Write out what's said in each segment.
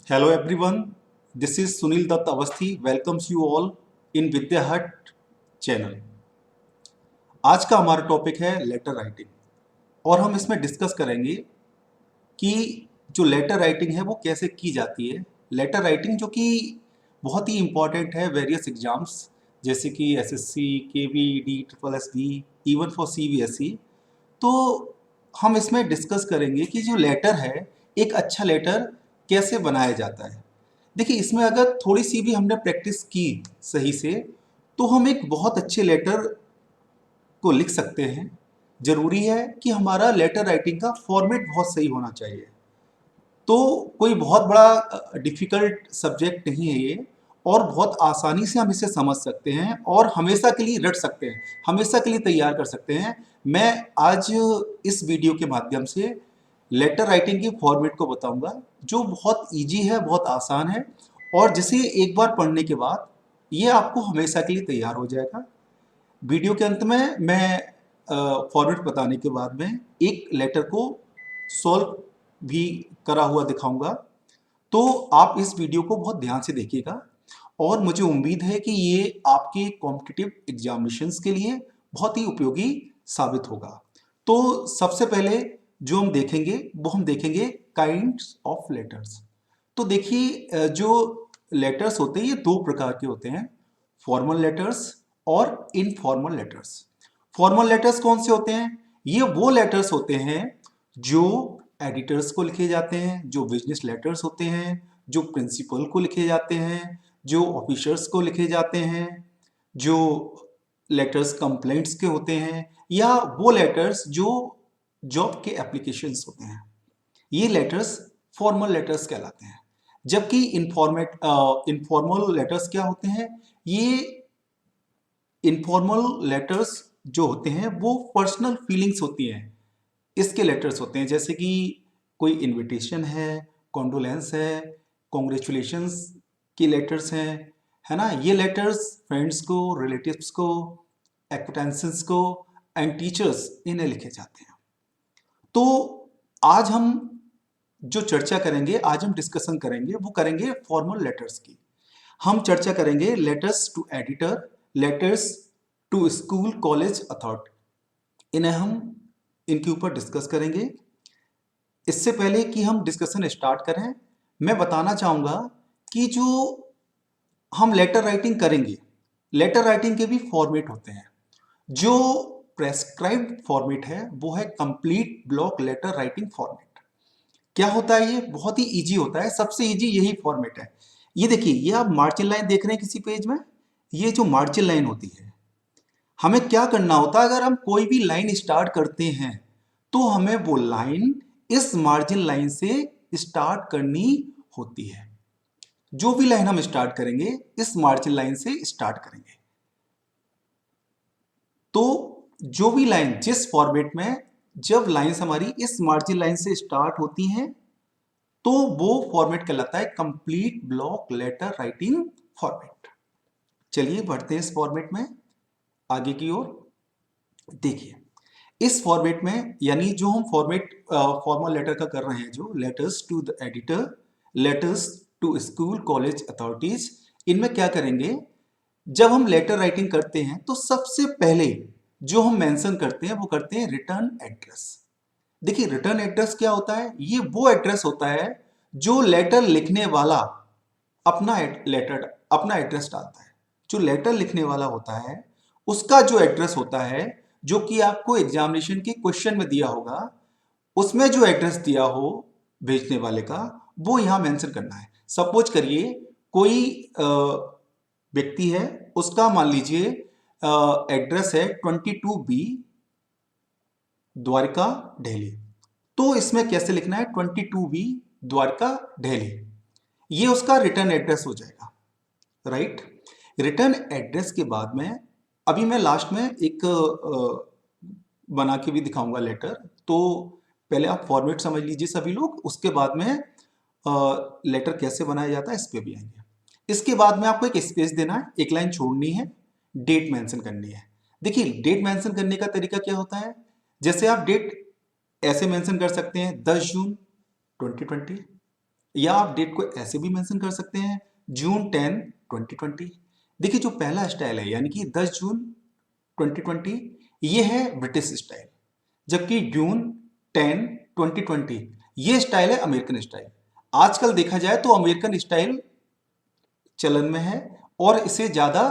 Hello everyone, this is Sunil Dutt Awasthi welcomes you all in Vidya Hut channel. आज का हमारा topic है letter writing और हम इसमें डिस्कस करेंगे कि जो लेटर राइटिंग है वो कैसे की जाती है। लेटर राइटिंग जो कि बहुत ही इम्पॉर्टेंट है वेरियस एग्जाम्स जैसे कि SSC, KV, triple SB, even for CBSE. तो हम इसमें डिस्कस करेंगे कि जो लेटर है, एक अच्छा लेटर कैसे बनाया जाता है। देखिए, इसमें अगर थोड़ी सी भी हमने प्रैक्टिस की सही से, तो हम एक बहुत अच्छे लेटर को लिख सकते हैं। ज़रूरी है कि हमारा लेटर राइटिंग का फॉर्मेट बहुत सही होना चाहिए। तो कोई बहुत बड़ा डिफ़िकल्ट सब्जेक्ट नहीं है ये, और बहुत आसानी से हम इसे समझ सकते हैं और हमेशा के लिए रट सकते हैं, हमेशा के लिए तैयार कर सकते हैं। मैं आज इस वीडियो के माध्यम से लेटर राइटिंग की फॉर्मेट को बताऊंगा, जो बहुत ईजी है, बहुत आसान है, और जिसे एक बार पढ़ने के बाद ये आपको हमेशा के लिए तैयार हो जाएगा। वीडियो के अंत में मैं फॉर्मेट बताने के बाद में एक लेटर को सॉल्व भी करा हुआ दिखाऊंगा। तो आप इस वीडियो को बहुत ध्यान से देखिएगा और मुझे उम्मीद है कि ये आपके कॉम्पिटिटिव एग्जामिनेशंस के लिए बहुत ही उपयोगी साबित होगा। तो सबसे पहले जो हम देखेंगे वो हम देखेंगे काइंड्स ऑफ लेटर्स। तो देखिए, जो लेटर्स होते हैं ये दो प्रकार के होते हैं, फॉर्मल लेटर्स और इनफॉर्मल लेटर्स। फॉर्मल लेटर्स कौन से होते हैं? ये वो लेटर्स होते हैं जो एडिटर्स को लिखे जाते हैं, जो बिजनेस लेटर्स होते हैं, जो प्रिंसिपल को लिखे जाते हैं, जो ऑफिसर्स को लिखे जाते हैं, जो लेटर्स कंप्लेंट्स के होते हैं, या वो लेटर्स जो जॉब के एप्लीकेशंस होते हैं। ये लेटर्स फॉर्मल लेटर्स कहलाते हैं। जबकि इनफॉर्मल लेटर्स क्या होते हैं? ये इनफॉर्मल लेटर्स जो होते हैं वो पर्सनल फीलिंग्स होती हैं, इसके लेटर्स होते हैं। जैसे कि कोई इनविटेशन है, कॉन्डोलेंस है, कॉन्ग्रेचुलेशंस की लेटर्स हैं, है ना। ये लेटर्स फ्रेंड्स को, रिलेटिव्स को, एक्विटेंसेस को एंड टीचर्स, इन्हें लिखे जाते हैं। तो आज हम जो चर्चा करेंगे, आज हम डिस्कशन करेंगे, वो करेंगे फॉर्मल लेटर्स की। हम चर्चा करेंगे letters to editor, letters to school, college, authority. इन्हें हम इनके ऊपर डिस्कस करेंगे। इससे पहले कि हम डिस्कशन स्टार्ट करें, मैं बताना चाहूँगा कि जो हम लेटर राइटिंग करेंगे, लेटर राइटिंग के भी फॉर्मेट होते हैं। जो प्रेस्क्राइब्ड फॉर्मेट है वो है complete block letter writing format. क्या होता है ये? बहुत ही इजी होता है, सबसे इजी यही फॉर्मेट है। ये देखिए, ये आप मार्जिन लाइन देख रहे हैं किसी पेज में, ये जो मार्जिन लाइन होती है, हमें क्या करना होता है? अगर हम कोई भी लाइन स्टार्ट करते हैं तो हमें वो लाइन इस मार्जिन लाइन से स्टार्ट करनी होती है। जो भी लाइन हम स्टार्ट करेंगे इस मार्जिन लाइन से स्टार्ट करेंगे। तो जो भी लाइन जिस फॉर्मेट में, जब लाइंस हमारी इस मार्जिन लाइन से स्टार्ट होती हैं, तो वो फॉर्मेट कहलाता है complete block letter writing format. चलिए बढ़ते हैं इस फॉर्मेट में आगे की ओर। देखिए, इस फॉर्मेट में, यानी जो हम फॉर्मेट फॉर्मल लेटर का कर रहे हैं, जो letters to the editor, letters to school, college, authorities, इनमें क्या करेंगे? जब हम लेटर राइटिंग करते हैं तो सबसे पहले जो हम मेंशन करते हैं वो करते हैं रिटर्न एड्रेस। देखिए, रिटर्न एड्रेस क्या होता है? ये वो एड्रेस होता है जो लेटर लिखने वाला अपना एड्रेस डालता है। जो लेटर लिखने वाला होता है उसका जो एड्रेस होता है, जो कि आपको एग्जामिनेशन के क्वेश्चन में दिया होगा, उसमें जो एड्रेस दिया हो भेजने वाले का, वो यहां मेंशन करना है। सपोज करिए कोई व्यक्ति है, उसका मान लीजिए एड्रेस है 22B द्वारका, दिल्ली। तो इसमें कैसे लिखना है? 22B द्वारका, दिल्ली। ये उसका रिटर्न एड्रेस हो जाएगा, राइट। रिटर्न एड्रेस के बाद में अभी मैं लास्ट में एक बना के भी दिखाऊंगा लेटर। तो पहले आप फॉर्मेट समझ लीजिए सभी लोग, उसके बाद में लेटर कैसे बनाया जाता है इस पे भी आएंगे। इसके बाद में आपको एक स्पेस देना है, एक लाइन छोड़नी है, डेट मेंशन करनी है। देखिए, डेट मेंशन करने का तरीका क्या होता है? जैसे आप डेट ऐसे मेंशन कर सकते हैं 10 जून 2020, या आप डेट को ऐसे भी मेंशन कर सकते हैं, जून 10 2020। देखिए जो पहला स्टाइल है यानी कि 10 जून 2020, ये है ब्रिटिश स्टाइल, जबकि जून 10 2020 ये स्टाइल है अमेरिकन स्टाइल। आजकल देखा जाए तो अमेरिकन स्टाइल चलन में है और इसे ज्यादा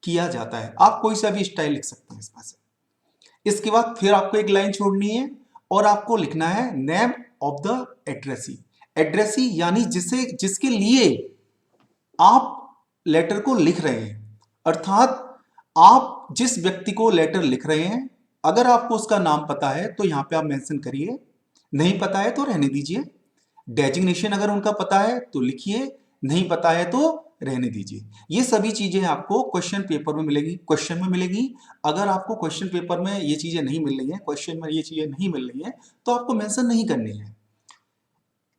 किया जाता है। आप कोई सा भी स्टाइल लिख सकते हैं इसमें से। इसके बाद फिर आपको एक लाइन छोड़नी है और आपको लिखना है name of the addressee. Addressee यानी जिसे जिसके लिए आप लेटर को लिख रहे हैं, अर्थात आप जिस व्यक्ति को लेटर लिख रहे हैं, अगर आपको उसका नाम पता है तो यहां पे आप मेंशन करिए, नहीं पता है तो रहने दीजिए। डेजिग्नेशन अगर उनका पता है तो लिखिए, नहीं पता है तो रहने दीजिए। ये सभी चीजें आपको क्वेश्चन पेपर में मिलेगी, क्वेश्चन में मिलेगी। अगर आपको क्वेश्चन पेपर में ये चीजें नहीं मिल रही हैं, क्वेश्चन में ये चीजें नहीं मिल रही हैं, तो आपको मेंशन नहीं करनी है।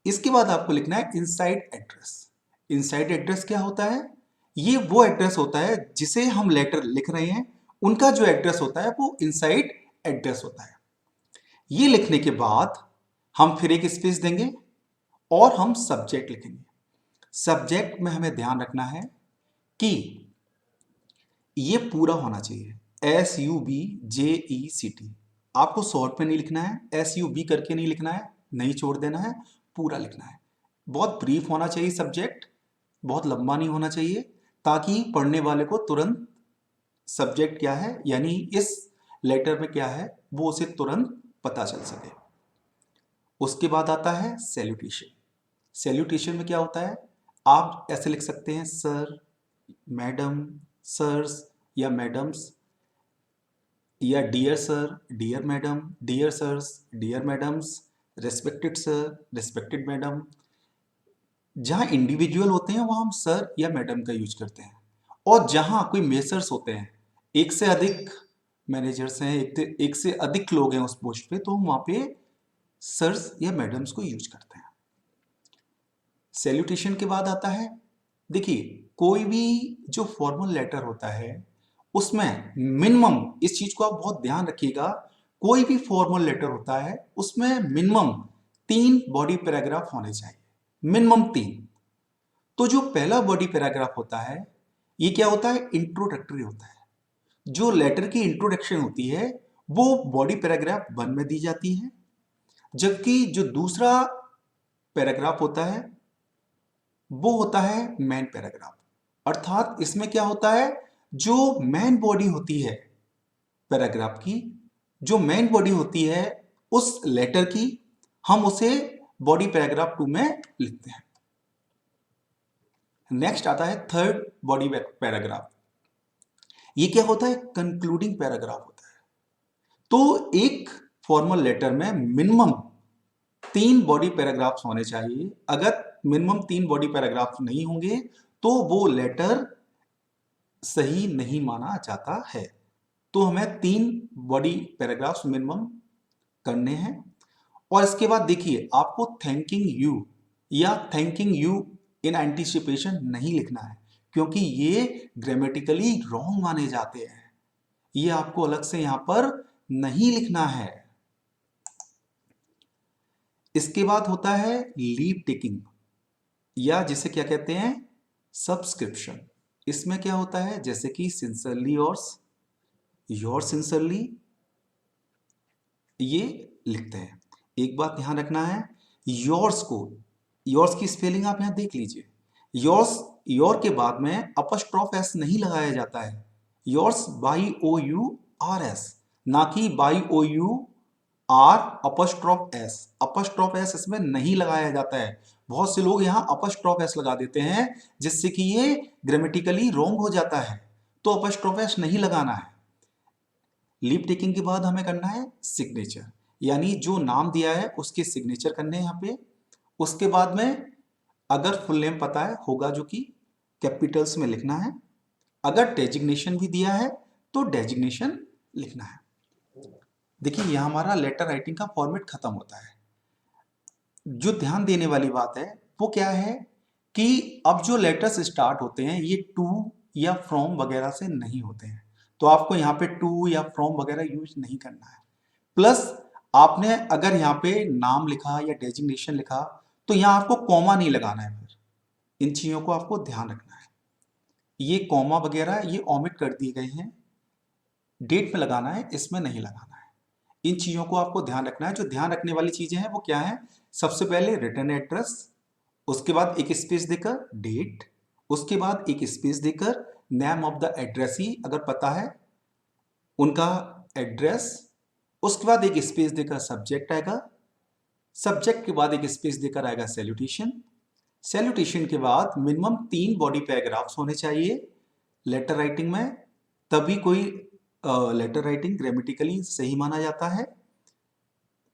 इसके बाद आपको लिखना है इनसाइड एड्रेस। इनसाइड एड्रेस क्या होता है? ये वो एड्रेस होता है जिसे हम लेटर लिख रहे हैं, उनका जो एड्रेस होता है वो इनसाइड एड्रेस होता है। ये लिखने के बाद हम फिर एक स्पेस देंगे और हम सब्जेक्ट लिखेंगे। सब्जेक्ट में हमें ध्यान रखना है कि ये पूरा होना चाहिए, SUBJECT। आपको शॉर्ट में नहीं लिखना है, SUB करके नहीं लिखना है, नहीं छोड़ देना है, पूरा लिखना है। बहुत ब्रीफ होना चाहिए सब्जेक्ट, बहुत लंबा नहीं होना चाहिए, ताकि पढ़ने वाले को तुरंत सब्जेक्ट क्या है यानी इस लेटर में क्या है वो उसे तुरंत पता चल सके। उसके बाद आता है सैल्यूटेशन। सैल्यूटेशन में क्या होता है? आप ऐसे लिख सकते हैं सर, मैडम, सर्स या मैडम्स, या dear sir, dear madam, dear sirs, dear madams, respected sir, respected madam. जहां इंडिविजुअल होते हैं वहां हम सर या मैडम का यूज करते हैं, और जहां कोई मेसर्स होते हैं, एक से अधिक मैनेजर्स हैं, एक से अधिक लोग हैं उस पोस्ट पे, तो हम वहां पे सर्स या मैडम्स को यूज करते हैं। सैल्यूटेशन के बाद आता है, देखिए कोई भी जो फॉर्मल लेटर होता है उसमें मिनिमम, इस चीज को आप बहुत ध्यान रखिएगा, कोई भी फॉर्मल लेटर होता है उसमें मिनिमम 3 बॉडी पैराग्राफ होने चाहिए, मिनिमम 3। तो जो पहला बॉडी पैराग्राफ होता है ये क्या होता है? इंट्रोडक्टरी होता है। जो लेटर की इंट्रोडक्शन होती है वो बॉडी पैराग्राफ 1 में दी जाती है, जबकि जो दूसरा पैराग्राफ होता है वो होता है मेन पैराग्राफ। अर्थात इसमें क्या होता है, जो मेन बॉडी होती है पैराग्राफ की, जो मेन बॉडी होती है उस लेटर की, हम उसे बॉडी पैराग्राफ 2 में लिखते हैं। नेक्स्ट आता है थर्ड बॉडी पैराग्राफ। ये क्या होता है? कंक्लूडिंग पैराग्राफ होता है। तो एक फॉर्मल लेटर में मिनिमम 3 बॉडी पैराग्राफ्स होने चाहिए। अगर मिनिमम 3 बॉडी पैराग्राफ्स नहीं होंगे तो वो लेटर सही नहीं माना जाता है। तो हमें 3 बॉडी पैराग्राफ्स मिनिमम करने हैं। और इसके बाद देखिए आपको थैंकिंग यू या थैंकिंग यू इन एंटीसिपेशन नहीं लिखना है, क्योंकि ये ग्रामेटिकली रॉन्ग माने जाते हैं। ये आपको अलग से यहां पर नहीं लिखना है। इसके बाद होता है लीव टेकिंग, या जिसे क्या कहते हैं, सब्सक्रिप्शन। इसमें क्या होता है, जैसे कि सिंसियरली योर्स, योर सिंसियरली, ये लिखते हैं। एक बात ध्यान रखना है, योर्स को, योर्स की स्पेलिंग आप यहां देख लीजिए। योर्स, योर के बाद में अपस्ट्रॉफ एस नहीं लगाया जाता है। Yours by O U R S, ना कि by O U R apostrophe S. Apostrophe S इसमें नहीं लगाया जाता है। बहुत से लोग यहां अपस्ट्रॉफ एस लगा देते हैं जिससे कि ये ग्रामेटिकली रॉन्ग हो जाता है। तो अपस्ट्रॉफ एस नहीं लगाना है। लीव टेकिंग के बाद हमें करना है सिग्नेचर, यानी जो नाम दिया है उसके सिग्नेचर करने हैं यहाँ पे। उसके बाद में अगर फुल नेम पता है होगा जो कि कैपिटल्स में लिखना है। अगर डेजिग्नेशन भी दिया है तो डेजिग्नेशन लिखना है। देखिए यह हमारा लेटर राइटिंग का फॉर्मेट खत्म होता है। जो ध्यान देने वाली बात है वो क्या है कि अब जो लेटर्स स्टार्ट होते हैं ये टू या फ्रॉम वगैरह से नहीं होते हैं, तो आपको यहाँ पे टू या फ्रॉम वगैरह यूज नहीं करना है। प्लस आपने अगर यहाँ पे नाम लिखा या डेजिग्नेशन लिखा तो यहाँ आपको कॉमा नहीं लगाना है, फिर इन चीज़ों को आपको ध्यान रखना है। ये कॉमा वगैरह ये ओमिट कर दिए गए हैं, डेट में लगाना है, इसमें नहीं लगाना है। इन चीज़ों को आपको ध्यान रखना है। जो ध्यान रखने वाली चीज़ें हैं वो क्या है? सबसे पहले रिटर्न एड्रेस, उसके बाद एक स्पेस देकर डेट, उसके बाद एक स्पेस देकर नेम ऑफ द एड्रेसी अगर पता है उनका एड्रेस, उसके बाद एक स्पेस देकर सब्जेक्ट आएगा, सब्जेक्ट के बाद एक स्पेस देकर आएगा सैल्यूटेशन, सैल्यूटेशन के बाद मिनिमम 3 बॉडी पैराग्राफ्स होने चाहिए लेटर राइटिंग में, तभी कोई लेटर राइटिंग ग्रामेटिकली सही माना जाता है।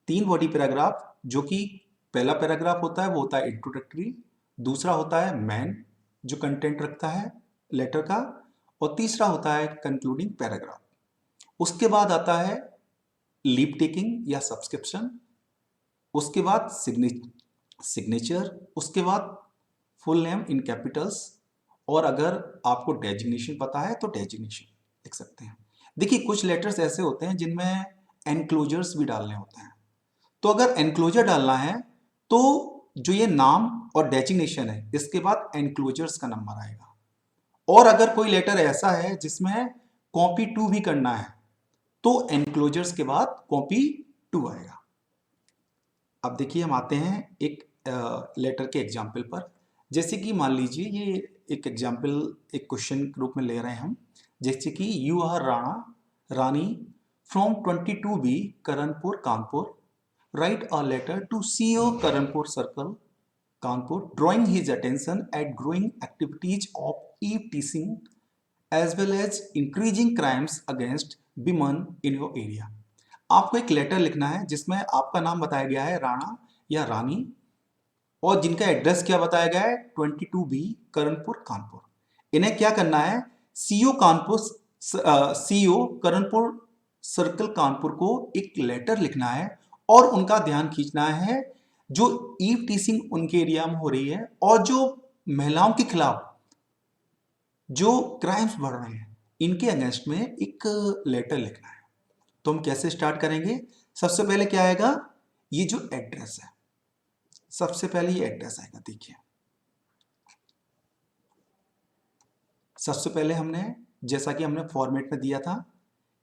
3 बॉडी पैराग्राफ, जो कि पहला पैराग्राफ होता है वो होता है इंट्रोडक्टरी, दूसरा होता है मेन जो कंटेंट रखता है लेटर का, और तीसरा होता है कंक्लूडिंग पैराग्राफ। उसके बाद आता है लीव टेकिंग या सब्सक्रिप्शन, उसके बाद सिग्नेचर, उसके बाद फुल नेम इन कैपिटल्स, और अगर आपको डेजिग्नेशन पता है तो डेजिग्नेशन लिख सकते हैं। देखिए कुछ लेटर्स ऐसे होते हैं जिनमें एनक्लोजर्स भी डालने होते हैं, तो अगर एनक्लोजर डालना है तो जो ये नाम और डेजिग्नेशन है इसके बाद एनक्लोजर्स का नंबर आएगा। और अगर कोई लेटर ऐसा है जिसमें कॉपी टू भी करना है तो एनक्लोजर्स के बाद कॉपी टू आएगा। अब देखिए हम आते हैं एक लेटर के एग्जाम्पल पर। जैसे कि मान लीजिए ये एक एग्जाम्पल एक क्वेश्चन के रूप में ले रहे हैं हम, जैसे कि you are Rani from 22B Karanpur Kanpur, write a letter to CEO Karanpur Circle, Kanpur, drawing his attention at growing activities of eve-teasing as well as increasing crimes against women in your area. आपको एक लेटर लिखना है जिसमें आपका नाम बताया गया है राणा या रानी, और जिनका एड्रेस क्या बताया गया है 22B करणपुर कानपुर। इन्हें क्या करना है? सीईओ करणपुर सर्कल कानपुर को एक लेटर लिखना है और उनका ध्यान खींचना है जो ईव टीसिंग उनके एरिया में हो रही है और जो महिलाओं के खिलाफ जो क्राइम्स बढ़ रहे हैं इनके अगेंस्ट में एक लेटर लिखना है। तो हम कैसे स्टार्ट करेंगे? सबसे पहले क्या आएगा? ये जो एड्रेस है, सबसे पहले ये एड्रेस आएगा। देखिए सबसे पहले हमने जैसा कि हमने फॉर्मेट में दिया था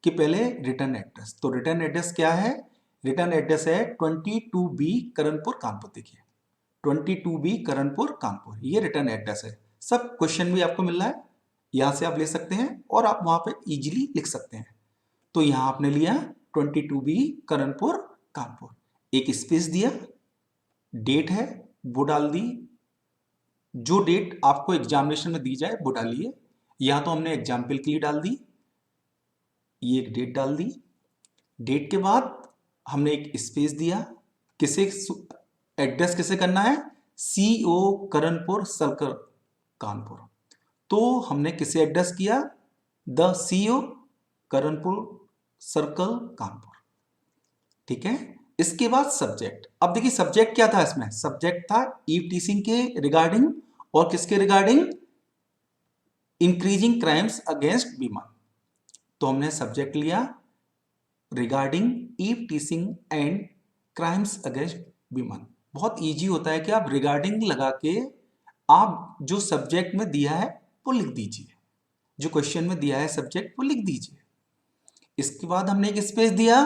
कि पहले रिटर्न एड्रेस, तो रिटर्न एड्रेस क्या है? रिटर्न एड्रेस है 22B करणपुर कानपुर। देखिए 22B करणपुर कानपुर ये रिटर्न एड्रेस है। सब क्वेश्चन भी आपको मिल रहा है, यहां से आप ले सकते हैं और आप वहां पे इजीली लिख सकते हैं। तो यहां आपने लिया 22B करणपुर कानपुर, एक स्पेस दिया, डेट है वो डाल दी, जो डेट आपको एग्जामिनेशन में दी जाए वो डालिए। यहां तो हमने एग्जाम्पल के लिए डाल दी, ये एक डेट डाल दी। डेट के बाद हमने एक स्पेस दिया, किसे एड्रेस किसे करना है? CO Karanpur circle Kanpur. तो हमने किसे एड्रेस किया? The CO Karanpur circle Kanpur. ठीक है, इसके बाद सब्जेक्ट। अब देखिए सब्जेक्ट क्या था इसमें? सब्जेक्ट था ईव टीसिंग के रिगार्डिंग और किसके regarding? Increasing crimes against women. तो हमने सब्जेक्ट लिया regarding eve teasing and crimes against women. बहुत इजी होता है कि आप रिगार्डिंग लगा के आप जो सब्जेक्ट में दिया है वो लिख दीजिए, जो क्वेश्चन में दिया है सब्जेक्ट वो लिख दीजिए। इसके बाद हमने एक स्पेस दिया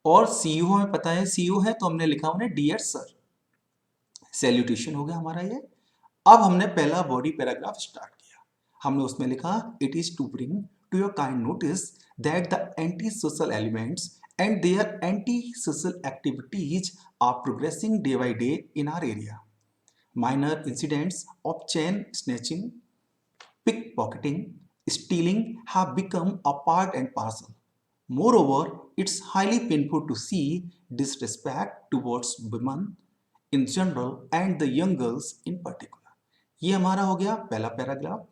और सीईओ हमें पता है सीईओ है तो हमने लिखा उन्हें डियर सर। सैल्यूटेशन हो गया हमारा ये। अब हमने पहला बॉडी पैराग्राफ स्टार्ट किया, हमने उसमें लिखा it is to bring to your kind notice that the anti-social elements and their anti-social activities are progressing day by day in our area. Minor incidents of chain snatching, pickpocketing, stealing have become a part and parcel. Moreover, it's highly painful to see disrespect towards women in general and the young girls in particular. ये हमारा हो गया पहला paragraph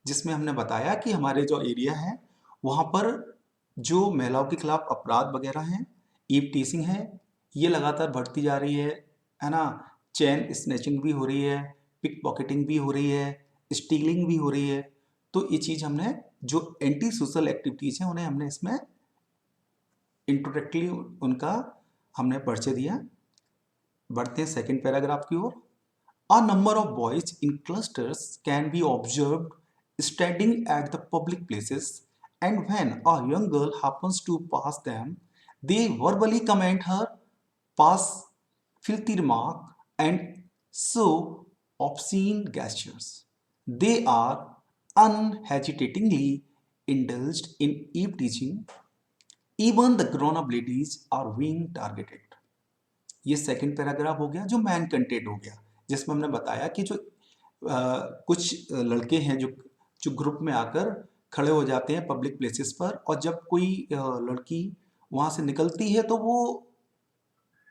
जिसमें हमने बताया कि हमारे जो एरिया है वहाँ पर जो महिलाओं के खिलाफ अपराध वगैरह हैं, ईव टीसिंग है, ये लगातार बढ़ती जा रही है ना। चेन स्नैचिंग भी हो रही है, पिक पॉकेटिंग भी हो रही है, स्टीलिंग भी हो रही है। तो ये चीज़ हमने जो एंटी सोशल एक्टिविटीज़ हैं उन्हें हमने इसमें इंट्रोडक्टली उनका हमने परिचय दिया। बढ़ते हैं सेकेंड पैराग्राफ की ओर। A number of boys in clusters can be observed standing at the public places, and when a young girl happens to pass them, they verbally comment her, pass filthy remark, and show obscene gestures. They are unhesitatingly indulged in eve teaching. Even the grown-up ladies are being targeted. ये second paragraph हो गया जो man content हो गया, जिसमें हमने बताया कि जो कुछ लड़के हैं जो ग्रुप में आकर खड़े हो जाते हैं पब्लिक प्लेसेस पर, और जब कोई लड़की वहाँ से निकलती है तो वो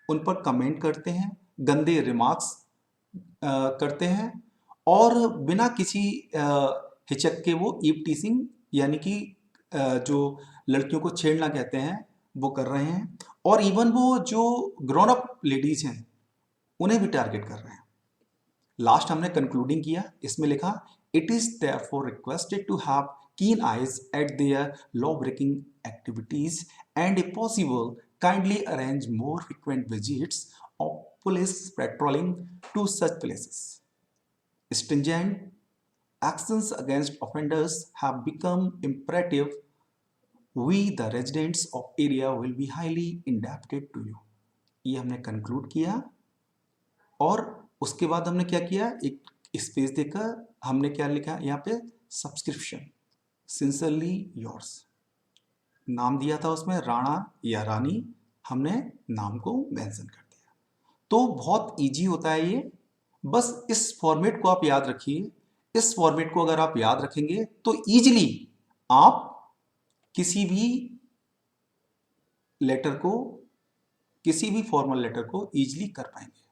उन पर कमेंट करते हैं, गंदे रिमार्क्स करते हैं, और बिना किसी हिचक के वो ईव टीसिंग यानी कि जो लड़कियों को छेड़ना कहते हैं वो कर रहे हैं, और इवन वो जो ग्रोन अप लेडीज हैं उन्हें भी टारगेट कर रहे हैं। लास्ट हमने कंक्लूडिंग किया, इसमें लिखा it is therefore requested to have keen eyes at their law-breaking activities and if possible kindly arrange more frequent visits of police patrolling to such places. Stringent actions against offenders have become imperative. We the residents of area will be highly indebted to you. ये हमने conclude किया, और उसके बाद हमने क्या किया, एक स्पेस देकर हमने क्या लिखा यहाँ पे, सब्सक्रिप्शन सिंसियरली योर्स, नाम दिया था उसमें राणा या रानी, हमने नाम को मेंशन कर दिया। तो बहुत इजी होता है ये, बस इस फॉर्मेट को आप याद रखिए। इस फॉर्मेट को अगर आप याद रखेंगे तो इजीली आप किसी भी लेटर को, किसी भी फॉर्मल लेटर को इजीली कर पाएंगे।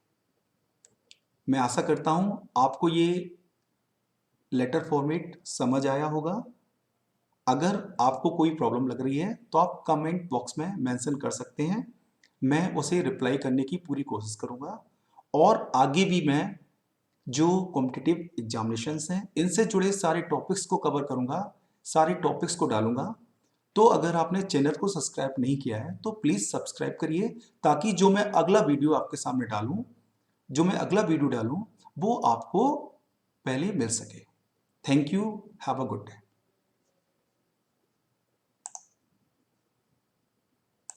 मैं आशा करता हूं आपको ये लेटर फॉर्मेट समझ आया होगा। अगर आपको कोई प्रॉब्लम लग रही है तो आप कमेंट बॉक्स में मेंशन कर सकते हैं, मैं उसे रिप्लाई करने की पूरी कोशिश करूंगा। और आगे भी मैं जो कॉम्पिटिटिव एग्जामिनेशंस हैं इनसे जुड़े सारे टॉपिक्स को कवर करूंगा, सारे टॉपिक्स को डालूंगा। तो अगर आपने चैनल को सब्सक्राइब नहीं किया है तो प्लीज़ सब्सक्राइब करिए, ताकि जो मैं अगला वीडियो आपके सामने डालूं, जो मैं अगला वीडियो डालूं वो आपको पहले मिल सके। Thank you, have a good day.